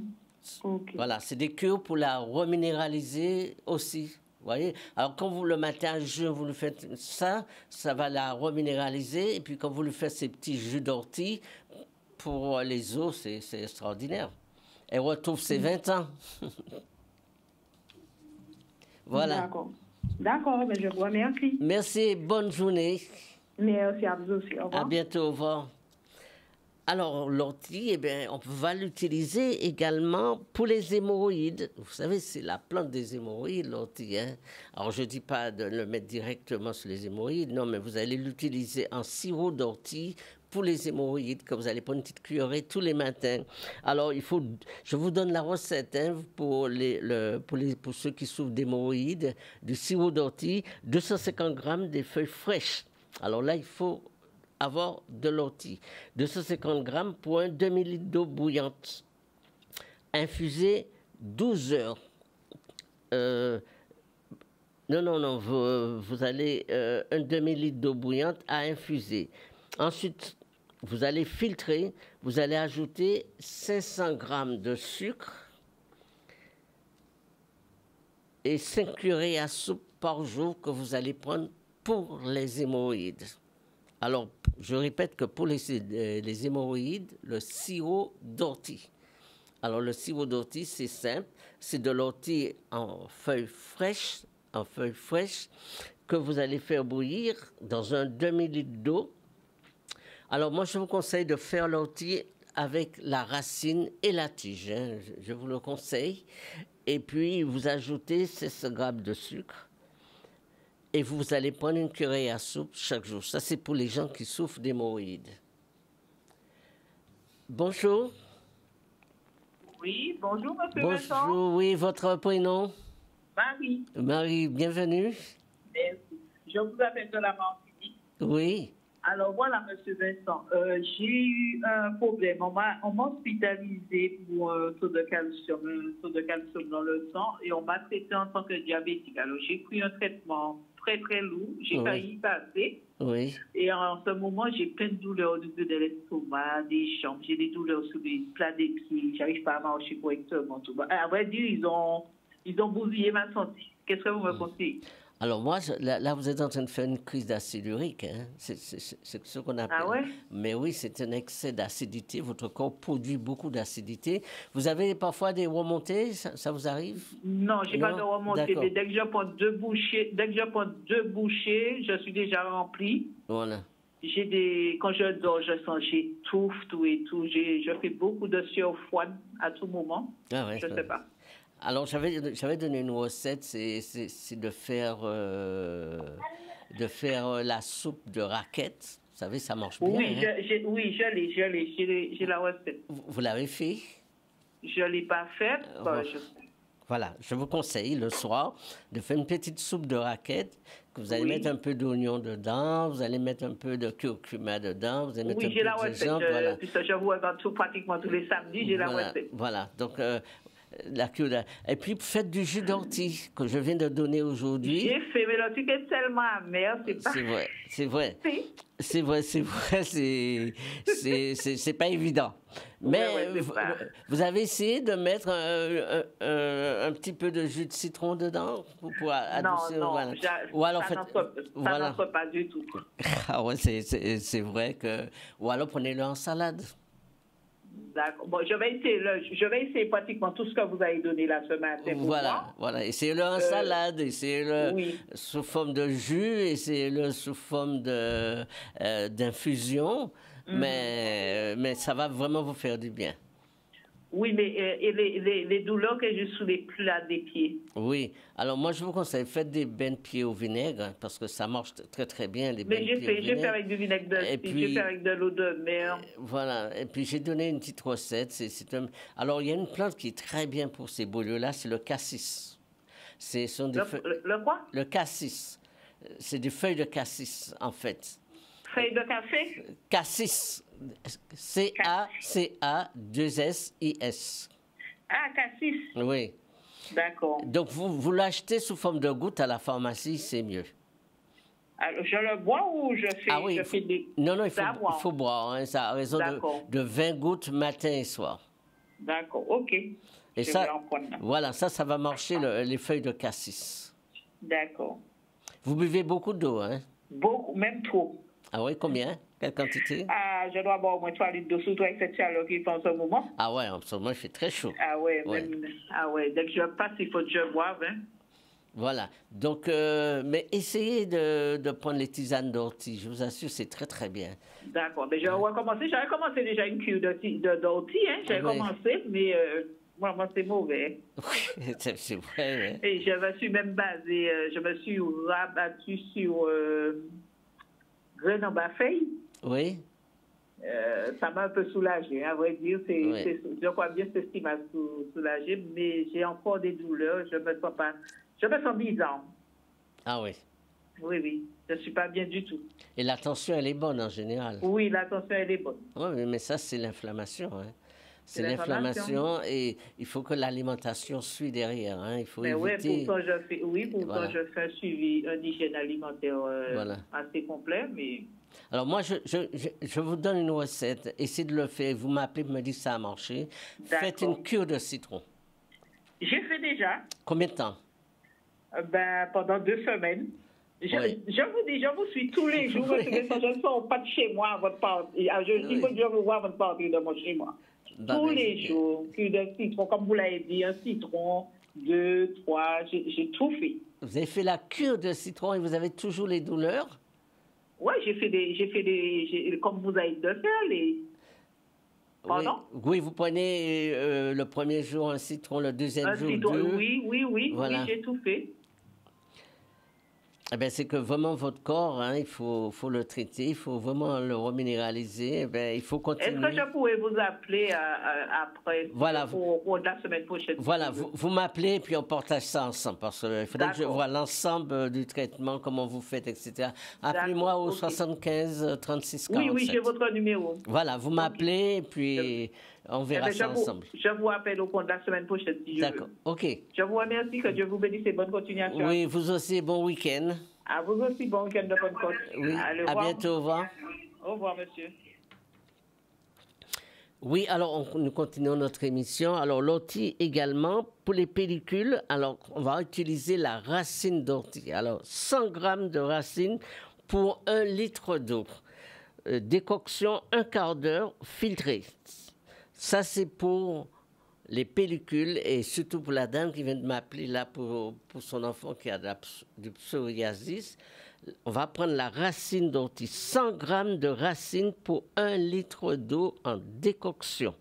Okay. Voilà, c'est des cures pour la reminéraliser aussi. Vous voyez? Alors, quand vous le matin à jeun, vous lui faites ça, ça va la reminéraliser. Et puis, quand vous lui faites ces petits jus d'ortie, pour les os, c'est extraordinaire. Elle retrouve ses 20 ans. Voilà. D'accord, mais je vous remercie. Merci, bonne journée. Merci à vous aussi. Au revoir. À bientôt, au revoir. Alors, l'ortie, eh bien, on va l'utiliser également pour les hémorroïdes. Vous savez, c'est la plante des hémorroïdes, l'ortie. Hein? Alors, je ne dis pas de le mettre directement sur les hémorroïdes, non, mais vous allez l'utiliser en sirop d'ortie pour les hémorroïdes, que vous allez prendre une petite cuillerée tous les matins. Alors, je vous donne la recette hein, pour ceux qui souffrent d'hémorroïdes, du sirop d'ortie, 250 grammes des feuilles fraîches. Alors là, il faut avoir de l'ortie. 250 grammes pour un demi-litre d'eau bouillante. Infuser 12 heures. Non, vous allez un demi-litre d'eau bouillante à infuser. Ensuite, vous allez filtrer, vous allez ajouter 500 grammes de sucre et 5 cuillerées à soupe par jour que vous allez prendre pour les hémorroïdes. Alors, je répète que pour les hémorroïdes, le sirop d'ortie. Alors, le sirop d'ortie, c'est simple. C'est de l'ortie en feuilles fraîches, que vous allez faire bouillir dans un demi-litre d'eau. Alors, moi, je vous conseille de faire l'ortie avec la racine et la tige. Hein. Je vous le conseille. Et puis, vous ajoutez 600 grammes de sucre. Et vous allez prendre une cuillerée à soupe chaque jour. Ça, c'est pour les gens qui souffrent d'hémorroïdes. Bonjour. Oui, bonjour, monsieur Vincent. Bonjour, oui, votre prénom? Marie. Marie, bienvenue. Merci. Je vous appelle de la Martinique. Oui. Alors, voilà, monsieur Vincent, j'ai eu un problème. On m'a hospitalisé pour un taux de calcium dans le sang et on m'a traité en tant que diabétique. Alors, j'ai pris un traitement très, très lourd. J'ai Oui. failli y passer. Oui. Et en ce moment, j'ai plein de douleurs au niveau de l'estomac, des jambes. J'ai des douleurs sur les plats des pieds. J'arrive pas à marcher correctement. Tout. À vrai dire, ils ont bousillé ma santé. Qu'est-ce que vous me conseillez? Alors moi, là, vous êtes en train de faire une crise d'acide urique. Hein? C'est ce qu'on appelle. Ah ouais? Mais oui, c'est un excès d'acidité. Votre corps produit beaucoup d'acidité. Vous avez parfois des remontées, ça vous arrive? Non, j'ai pas de Non? remontée. D'accord. Mais dès que je prends deux bouchées, je suis déjà remplie. Voilà. Quand je dors, je sens, j'étouffe, tout et tout. Je fais beaucoup de sueur froide à tout moment. Ah ouais, Je sais pas. Alors, j'avais donné une recette, c'est de faire la soupe de raquette. Vous savez, ça marche bien. Oui, hein? j'ai la recette. Vous l'avez fait? Je ne l'ai pas faite. Voilà, je vous conseille le soir de faire une petite soupe de raquette, que vous allez Oui. mettre un peu d'oignon dedans, vous allez mettre un peu de curcuma dedans, vous allez mettre Oui, un j'ai peu la de recette. gingembre, voilà. Puisque je vois pratiquement tous les samedis, j'ai la Voilà, recette. voilà. Donc, la cure et puis, faites du jus d'ortie que je viens de donner aujourd'hui. J'ai fait, mais le truc est tellement amer, c'est pas... C'est vrai, c'est vrai. Si. C'est vrai, c'est pas évident. Mais Ouais, c'est pas- vous avez essayé de mettre un petit peu de jus de citron dedans pour adoucir? Non, Voilà. Ou alors ça faites, n'entre voilà. pas du tout. Ah ouais, c'est vrai que... Ou alors prenez-le en salade. D'accord. Bon, je vais essayer pratiquement tout ce que vous avez donné là ce matin. Pour Voilà, moi. voilà. Essayez-le en salade, essayez-le oui. sous forme de jus, essayez-le sous forme d'infusion, mais ça va vraiment vous faire du bien. Oui, mais et les douleurs que j'ai sous les plats des pieds. Oui. Alors moi, je vous conseille, faites des bains de pieds au vinaigre, hein, parce que ça marche très très bien, les bains Mais de pieds au j'ai vinaigre. fait avec du vinaigre de Et cidre, puis- j'ai fait avec de l'eau de mer. Voilà. Et puis j'ai donné une petite recette. Alors il y a une plante qui est très bien pour ces brûlures-là, c'est le cassis. Ce sont des feuilles... Le quoi? Le cassis. C'est des feuilles de cassis, en fait. Feuille de café? Cassis. C-A-C-A-2-S-I-S. Ah, cassis. Oui. D'accord. Donc, vous l'achetez sous forme de gouttes à la pharmacie, c'est mieux. Alors, je le bois ou je fais, Ah oui, je fais des... non, il Ça, faut boire. Hein, ça a raison D'accord. de 20 gouttes matin et soir. D'accord, ok. Et Je ça, vais en prendre là. voilà, ça va marcher, les feuilles de cassis. D'accord. Vous buvez beaucoup d'eau, hein? Beaucoup, même trop. Ah oui, combien? Quelle quantité? Ah, je dois boire au moins 3 litres d'eau, surtout avec cette chaleur qui fait en ce moment. Ah ouais, en ce moment, il fait très chaud. Ah ouais, Ouais. dès que je passe, il faut que je boive. Hein. Voilà. Donc, mais essayez de prendre les tisanes d'ortie. Je vous assure, c'est très, très bien. D'accord, mais j'avais commencé déjà une cure d'ortie, hein. J'avais Oui. commencé, mais moi, c'est mauvais. C'est vrai. hein. Et je me suis même basée, je me suis rabattue sur graines en bas-feuille. Oui. Ça m'a un peu soulagée, à vrai dire. Oui. Je crois bien que c'est ce qui m'a soulagée, mais j'ai encore des douleurs. Je me sens bizarre. Ah oui. Oui. Je ne suis pas bien du tout. Et la tension, elle est bonne en général. Oui, la tension, elle est bonne. Oui, mais ça, c'est l'inflammation. Hein. C'est C'est l'inflammation et il faut que l'alimentation suit derrière. Hein. Il faut Mais éviter... pourtant, Voilà. je fais un suivi, une hygiène alimentaire Voilà. assez complet, mais... Alors moi, je vous donne une recette. Essayez de le faire. Vous m'appelez, vous me dites que ça a marché. Faites D'accord. une cure de citron. J'ai fait déjà, Combien de temps? pendant 2 semaines. Oui. Je vous dis, je vous suis tous les jours. Oui. Je ne sors pas de chez moi avant de partir. Il faut que je vous vois avant de partir de mon chez moi. Tous les jours, cure de citron, comme vous l'avez dit, un citron, 2, 3, j'ai tout fait. Vous avez fait la cure de citron et vous avez toujours les douleurs? Oui, comme vous avez dit de faire, les... Pardon? Oui, vous prenez le premier jour un citron, le deuxième Un jour citron, 2. oui, Voilà. j'ai tout fait. Eh bien, c'est que vraiment votre corps, hein, il faut le traiter, il faut vraiment le reminéraliser. Eh bien, il faut Est-ce continuer. que je pourrais vous appeler après, Voilà. pour la semaine prochaine? Voilà, vous m'appelez et puis on partage ça ensemble parce qu'il faudrait que je D'accord. vois l'ensemble du traitement, comment vous faites, etc. Appelez-moi au ok. 75 36 47. Oui, j'ai votre numéro. Voilà, vous m'appelez et puis on Eh verra bien, ça ensemble. je vous appelle au compte de la semaine prochaine si je D'accord, veux. ok. Je vous remercie, que Dieu vous bénisse et bonne continuation. Oui, vous aussi, bon week-end. À vous aussi, bon week-end de Pentecôte. Oui, à bientôt, au revoir. Au revoir, monsieur. Oui, alors nous continuons notre émission. Alors l'ortie également, pour les pellicules, alors on va utiliser la racine d'ortie. Alors 100 grammes de racine pour 1 litre d'eau. Décoction 1/4 d'heure, filtrée. Ça c'est pour les pellicules et surtout pour la dame qui vient de m'appeler là pour son enfant qui a du psoriasis. On va prendre la racine d'ortie, 100 grammes de racine pour 1 litre d'eau en décoction.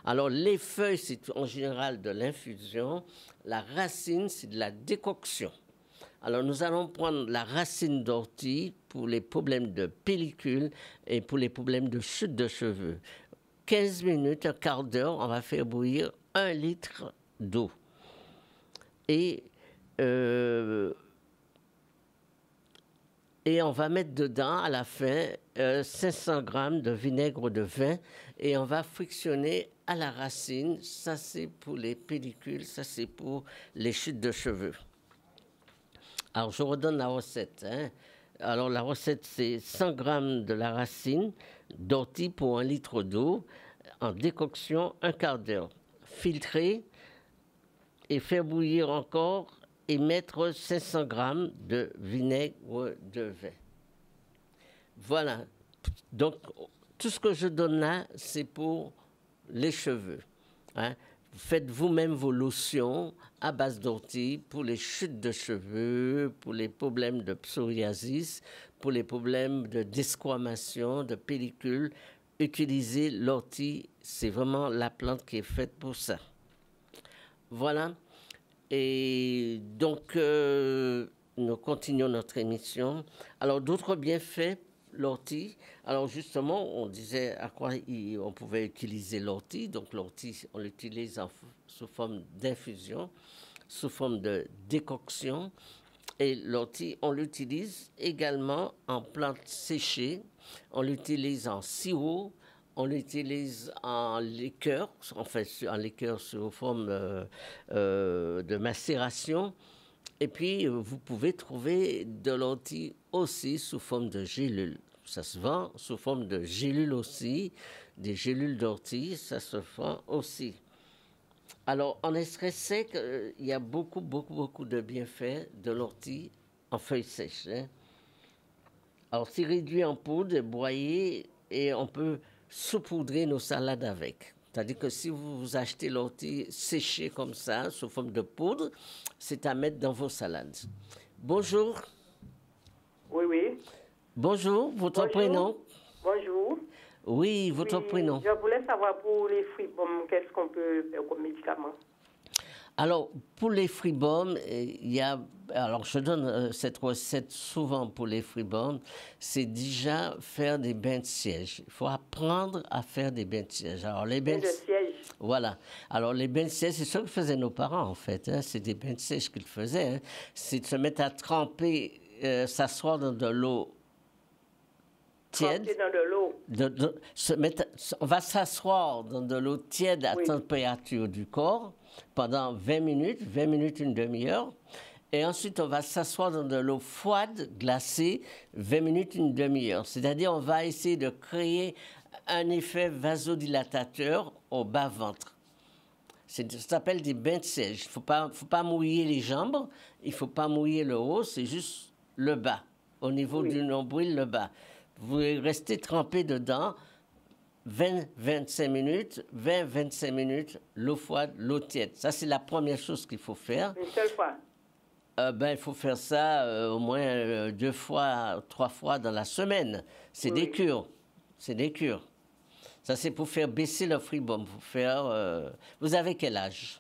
Alors, les feuilles, c'est en général de l'infusion. La racine, c'est de la décoction. Alors, nous allons prendre la racine d'ortie pour les problèmes de pellicule et pour les problèmes de chute de cheveux. 15 minutes, 1/4 d'heure, on va faire bouillir 1 litre d'eau. Et on va mettre dedans, à la fin, 500 grammes de vinaigre de vin et on va frictionner à la racine. Ça, c'est pour les pellicules, ça, c'est pour les chutes de cheveux. Alors, je redonne la recette. Alors, la recette, c'est 100 grammes de la racine d'ortie pour 1 litre d'eau en décoction 1/4 d'heure. Filtrer et faire bouillir encore et mettre 500 grammes de vinaigre de vin. Voilà. Donc, tout ce que je donne là, c'est pour les cheveux. Faites vous-même vos lotions à base d'ortie pour les chutes de cheveux, pour les problèmes de psoriasis, pour les problèmes de desquamation, de pellicule. Utilisez l'ortie, c'est vraiment la plante qui est faite pour ça. Voilà. Et donc, nous continuons notre émission. Alors, d'autres bienfaits, l'ortie. Alors, justement, on disait à quoi on pouvait utiliser l'ortie. Donc, l'ortie, on l'utilise sous forme d'infusion, sous forme de décoction. Et l'ortie, on l'utilise également en plante séchée. On l'utilise en sirop. On l'utilise en liqueur, en liqueur sous forme de macération. Et puis, vous pouvez trouver de l'ortie aussi sous forme de gélules. Ça se vend sous forme de gélules aussi. Des gélules d'ortie, ça se vend aussi. Alors, en extrait sec, il y a beaucoup de bienfaits de l'ortie en feuilles sèches. Alors, c'est réduit en poudre, broyé, et on peut saupoudrer nos salades avec. C'est-à-dire que si vous achetez l'ortie séchée comme ça, sous forme de poudre, c'est à mettre dans vos salades. Bonjour. Oui. Bonjour, votre prénom? Bonjour. Oui, votre prénom. Je voulais savoir pour les fruits, qu'est-ce qu'on peut faire comme médicament? Alors, pour les fribums, il y a... Alors, je donne cette recette souvent pour les fribums. C'est déjà faire des bains de siège. Il faut apprendre à faire des bains de siège. Alors, les bains de siège. Voilà. Alors, les bains de siège, c'est ce que faisaient nos parents, en fait. C'est des bains de siège qu'ils faisaient. C'est de se mettre à tremper, s'asseoir dans de l'eau tiède. Tremper dans de l'eau. On va s'asseoir dans de l'eau tiède à température du corps pendant 20 minutes, une demi-heure. Et ensuite, on va s'asseoir dans de l'eau froide, glacée, 20 minutes, une demi-heure. C'est-à-dire, on va essayer de créer un effet vasodilatateur au bas-ventre. Ça s'appelle des bains de siège. Il ne faut pas mouiller les jambes, il ne faut pas mouiller le haut, c'est juste le bas, au niveau du nombril, le bas. Vous restez trempé dedans 20-25 minutes, l'eau froide, l'eau tiède. Ça, c'est la première chose qu'il faut faire. Une seule fois? Il faut faire ça au moins 2 fois, 3 fois dans la semaine. C'est des cures. C'est des cures. Ça, c'est pour faire baisser le fribum. Vous avez quel âge?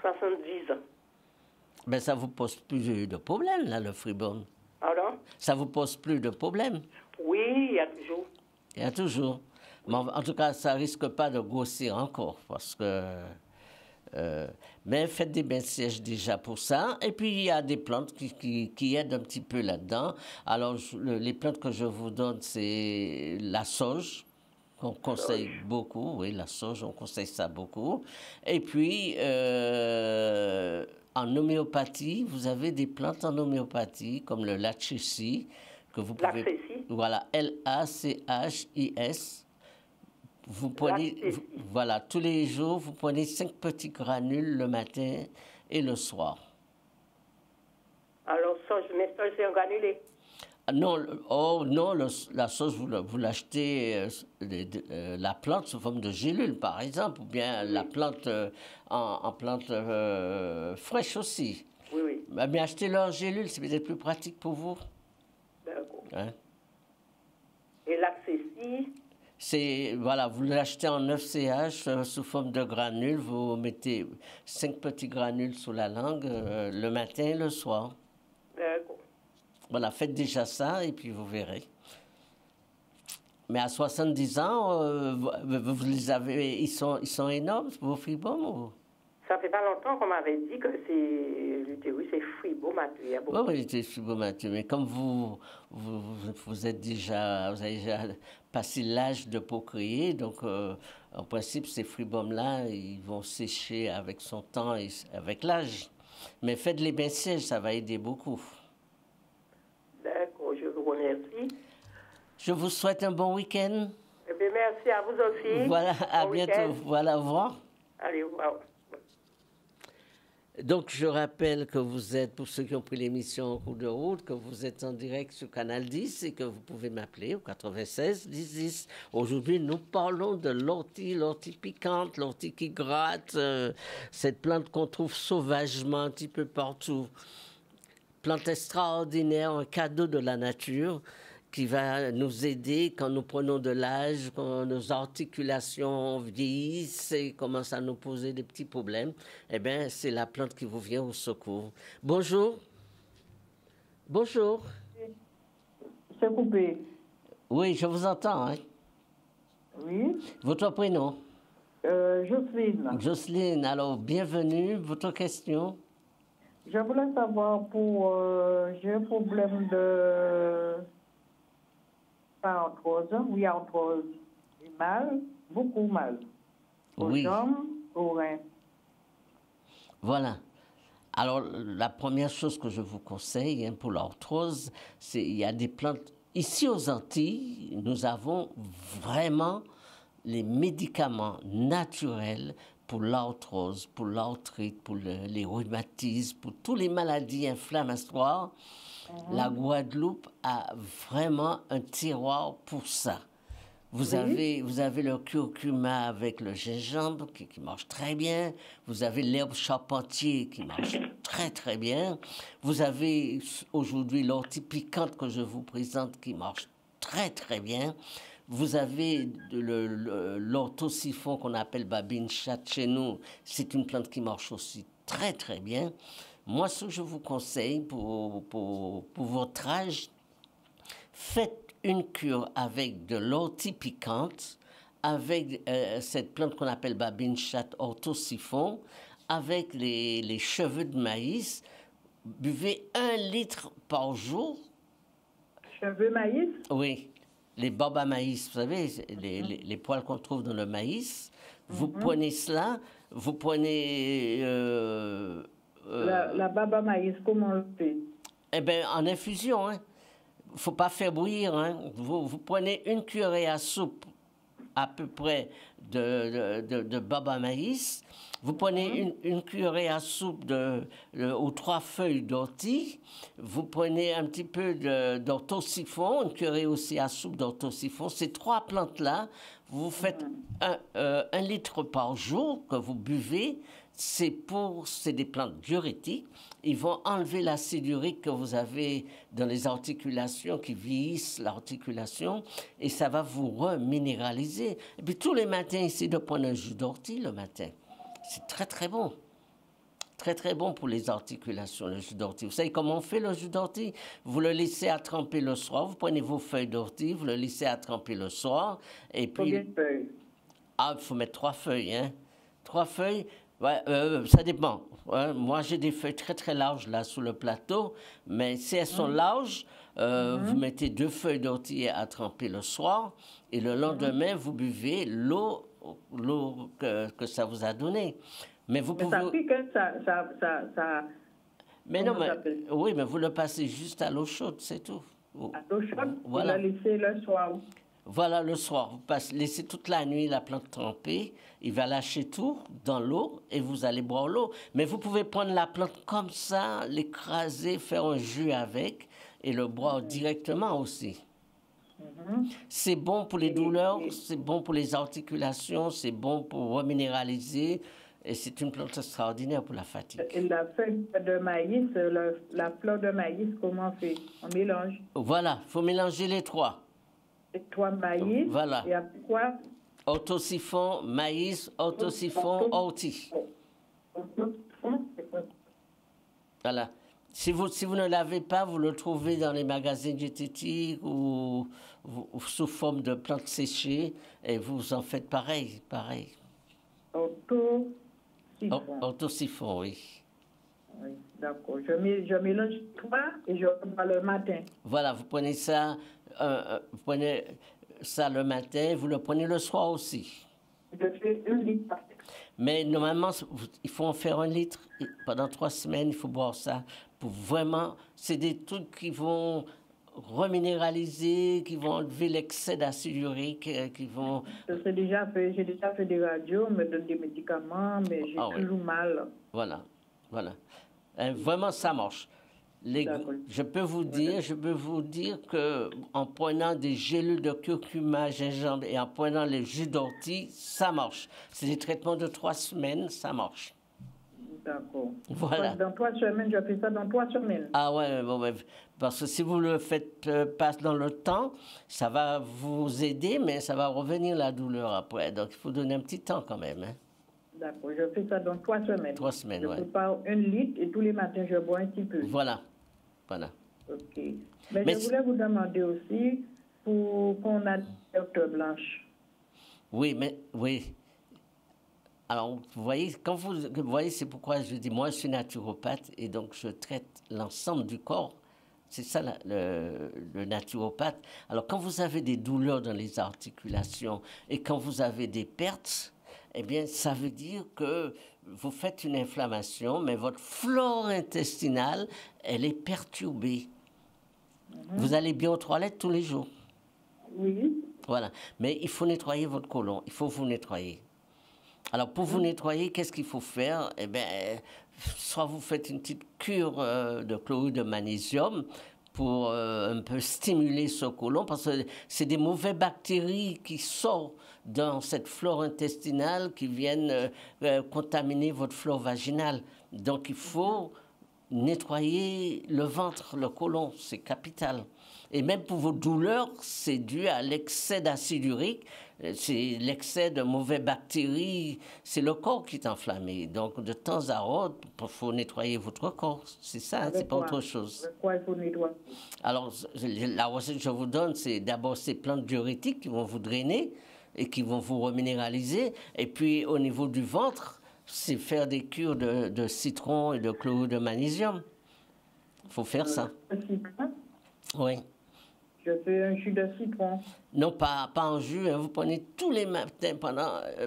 70 ans. Ça ne vous pose plus de problème, là, le fribum. Pardon? Ça ne vous pose plus de problème? Oui, il y a toujours. Il y a toujours. Mais en tout cas, ça ne risque pas de grossir encore, parce que... mais faites des bains de siège déjà pour ça. Et puis, il y a des plantes qui aident un petit peu là-dedans. Alors, les plantes que je vous donne, c'est la sauge, qu'on conseille beaucoup. Oui, la sauge, on conseille ça beaucoup. Et puis, en homéopathie, vous avez des plantes en homéopathie, comme le lachis, que vous pouvez... L'accessi. Voilà, Lachis. Vous prenez, voilà, tous les jours, vous prenez 5 petits granules le matin et le soir. Alors, mais ça, c'est un granulé. Non, la sauce, vous l'achetez, la plante sous forme de gélule, par exemple, ou bien la plante en plante fraîche aussi. Oui, oui. Mais achetez-le en gélule, c'est peut-être plus pratique pour vous. D'accord. Hein? Et l'accessi, Voilà, vous l'achetez en 9 CH sous forme de granules. Vous mettez 5 petits granules sous la langue le matin et le soir. d'accord. Voilà, faites déjà ça et puis vous verrez. Mais à 70 ans, vous les avez, ils sont énormes, vos fribums ou... Ça fait pas longtemps qu'on m'avait dit que l'utérus est fribomateux. Oui, c'est fribomateux. Mais comme vous avez déjà passé l'âge de procréer, donc en principe, ces fribums-là, ils vont sécher avec son temps et avec l'âge. Mais faites les bains sièges, ça va aider beaucoup. D'accord, je vous remercie. Je vous souhaite un bon week-end. Eh bien, merci à vous aussi. Voilà, à Bon bientôt. week-end. Voilà, au revoir. Allez, au revoir. Donc, je rappelle que vous êtes, pour ceux qui ont pris l'émission en cours de route, que vous êtes en direct sur Canal 10 et que vous pouvez m'appeler au 96 10 10. Aujourd'hui, nous parlons de l'ortie piquante, l'ortie qui gratte, cette plante qu'on trouve sauvagement un petit peu partout. Plante extraordinaire, un cadeau de la nature qui va nous aider quand nous prenons de l'âge, quand nos articulations vieillissent et commencent à nous poser des petits problèmes. Eh bien, c'est la plante qui vous vient au secours. Bonjour. Bonjour. C'est coupé. Oui, je vous entends. Hein? Oui. Votre prénom? Jocelyne. Jocelyne, alors bienvenue. Votre question? Je voulais savoir j'ai un problème de arthrose, oui, arthrose. J'ai mal, beaucoup mal. Aux jambes, aux reins. Voilà. Alors, la première chose que je vous conseille pour l'arthrose, c'est il y a des plantes. Ici aux Antilles, nous avons vraiment les médicaments naturels pour l'arthrose, pour l'arthrite, pour les rhumatismes, pour toutes les maladies inflammatoires. La Guadeloupe a vraiment un tiroir pour ça. Vous avez le curcuma avec le gingembre qui marche très bien. Vous avez l'herbe charpentier qui marche très très bien. Vous avez aujourd'hui l'ortie piquante que je vous présente qui marche très très bien. Vous avez l'orthosiphon qu'on appelle babine chatte chez nous. C'est une plante qui marche aussi très très bien. Moi, ce que je vous conseille pour votre âge, faites une cure avec de l'ortie piquante, avec cette plante qu'on appelle babine chatte orthosiphon, avec les cheveux de maïs. Buvez 1 litre par jour. Cheveux maïs? Oui. Les barbes à maïs, vous savez, les poils qu'on trouve dans le maïs. Vous prenez cela, vous prenez... la barbe à maïs, comment on le fait? Eh bien, en infusion, hein. Il ne faut pas faire bouillir, hein. Vous prenez une cuillerée à soupe, à peu près, de barbe à maïs. Vous prenez une cuillerée à soupe aux 3 feuilles d'ortie. Vous prenez un petit peu d'orthosiphon, une cuillerée aussi à soupe d'orthosiphon. Ces 3 plantes-là, vous faites 1 litre par jour que vous buvez. C'est des plantes diurétiques. Ils vont enlever l'acide urique que vous avez dans les articulations qui vieillissent l'articulation et ça va vous reminéraliser. Et puis tous les matins, essayez de prendre un jus d'ortie le matin. C'est très, très bon. Très, très bon pour les articulations, le jus d'ortie. Vous savez comment on fait le jus d'ortie? Vous le laissez à tremper le soir. Vous prenez vos feuilles d'ortie, vous le laissez à tremper le soir. Et puis... Combien de feuilles? Ah, il faut mettre 3 feuilles, hein. 3 feuilles, ouais, ça dépend. Ouais, moi, j'ai des feuilles très, très larges, là, sous le plateau. Mais si elles sont larges, vous mettez 2 feuilles d'ortie à tremper le soir. Et le lendemain, vous buvez l'eau que ça vous a donné. Mais vous Mais pouvez... ça pique, hein, Mais comment non, ça mais... s'appelle? Oui, mais vous le passez juste à l'eau chaude, c'est tout. À l'eau chaude, Voilà. vous le laissez le soir. Voilà, le soir, vous laissez toute la nuit la plante trempée, il va lâcher tout dans l'eau et vous allez boire l'eau. Mais vous pouvez prendre la plante comme ça, l'écraser, faire un jus avec et le boire directement aussi. C'est bon pour les douleurs, c'est bon pour les articulations, c'est bon pour reminéraliser et c'est une plante extraordinaire pour la fatigue. Et la feuille de maïs, la fleur de maïs, comment on fait? On mélange. Voilà, il faut mélanger les trois. Et 3 maïs. Voilà. Et après quoi? Autosiphon, maïs, autosiphon, ortie. Voilà. Si vous ne l'avez pas, vous le trouvez dans les magasins diététiques ou sous forme de plantes séchées et vous en faites pareil. Autosiphon. Autosiphon, oui. Oui, d'accord. Je mélange 3 et je bois le matin. Voilà, vous prenez ça le matin, vous le prenez le soir aussi. Je fais 1 litre. Mais normalement, il faut en faire 1 litre. Et pendant 3 semaines, il faut boire ça pour vraiment... C'est des trucs qui vont reminéraliser, qui vont enlever l'excès d'acide urique, qui vont... J'ai déjà fait des radios, on me donne des médicaments, mais j'ai toujours mal. Voilà. Vraiment, ça marche. Je peux vous dire que en prenant des gélules de curcuma, gingembre et en prenant les jus d'ortie, ça marche. C'est des traitements de 3 semaines, ça marche. D'accord. Voilà. Dans 3 semaines, je fais ça dans 3 semaines. Ah ouais, parce que si vous le faites pas dans le temps, ça va vous aider, mais ça va revenir la douleur après. Donc il faut donner un petit temps quand même. Hein. D'accord, je fais ça dans 3 semaines. 3 semaines, je prépare 1 litre et tous les matins, je bois un petit peu. Voilà. OK. Mais je voulais vous demander aussi pour qu'on a des pertes blanches. Oui. Alors, vous voyez, c'est pourquoi je dis, moi, je suis naturopathe et donc je traite l'ensemble du corps. C'est ça le naturopathe. Alors, quand vous avez des douleurs dans les articulations et quand vous avez des pertes, eh bien, ça veut dire que vous faites une inflammation, mais votre flore intestinale, elle est perturbée. Vous allez bien aux toilettes tous les jours? Oui. Voilà. Mais il faut nettoyer votre côlon. Il faut vous nettoyer. Alors, pour vous nettoyer, qu'est-ce qu'il faut faire? Eh bien, soit vous faites une petite cure de chlorure de magnésium pour un peu stimuler ce côlon, parce que c'est des mauvaises bactéries qui sortent dans cette flore intestinale qui viennent contaminer votre flore vaginale. Donc, il faut nettoyer le ventre, le côlon, c'est capital. Et même pour vos douleurs, c'est dû à l'excès d'acide urique, c'est l'excès de mauvaises bactéries, c'est le corps qui est enflammé. Donc, de temps à autre, il faut nettoyer votre corps. C'est ça, c'est pas autre chose. Avec quoi il faut nettoyer? Alors, la recette que je vous donne, c'est d'abord ces plantes diurétiques qui vont vous drainer et qui vont vous reminéraliser. Et puis, au niveau du ventre, c'est faire des cures de citron et de chlorure de magnésium. Il faut faire ça. Oui. Je fais un jus de citron. Non, pas en jus. Hein. Vous prenez tous les matins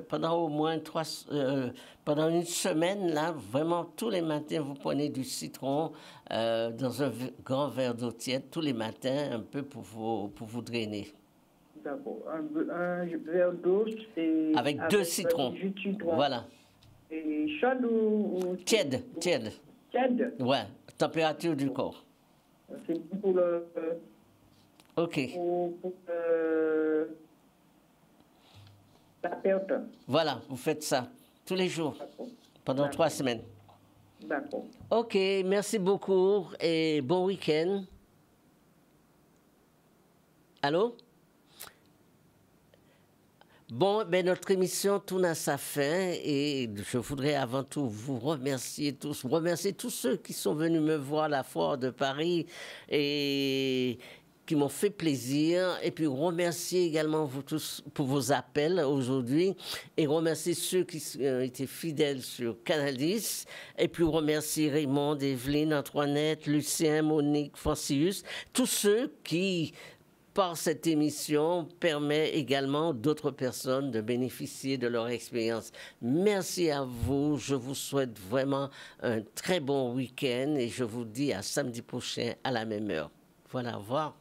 pendant au moins pendant 1 semaine, là, vraiment tous les matins, vous prenez du citron dans un grand verre d'eau tiède tous les matins, un peu pour vous drainer. D'accord. Un verre d'eau avec 2 citrons. Jus de citron. Voilà. Et chaude ou... Tiède. Tiède? Ouais. Température du corps. C'est pour le... OK. Pour la perte. Voilà, vous faites ça tous les jours, pendant 3 semaines. D'accord. OK, merci beaucoup et bon week-end. Allô? Bon, notre émission tourne à sa fin et je voudrais avant tout vous remercier tous ceux qui sont venus me voir à la foire de Paris et qui m'ont fait plaisir, et puis remercier également vous tous pour vos appels aujourd'hui, et remercier ceux qui ont été fidèles sur Canal 10, et puis remercier Raymond, Evelyne, Antoinette, Lucien, Monique, Francius, tous ceux qui par cette émission, permet également d'autres personnes de bénéficier de leur expérience. Merci à vous. Je vous souhaite vraiment un très bon week-end et je vous dis à samedi prochain à la même heure. Voilà, au revoir.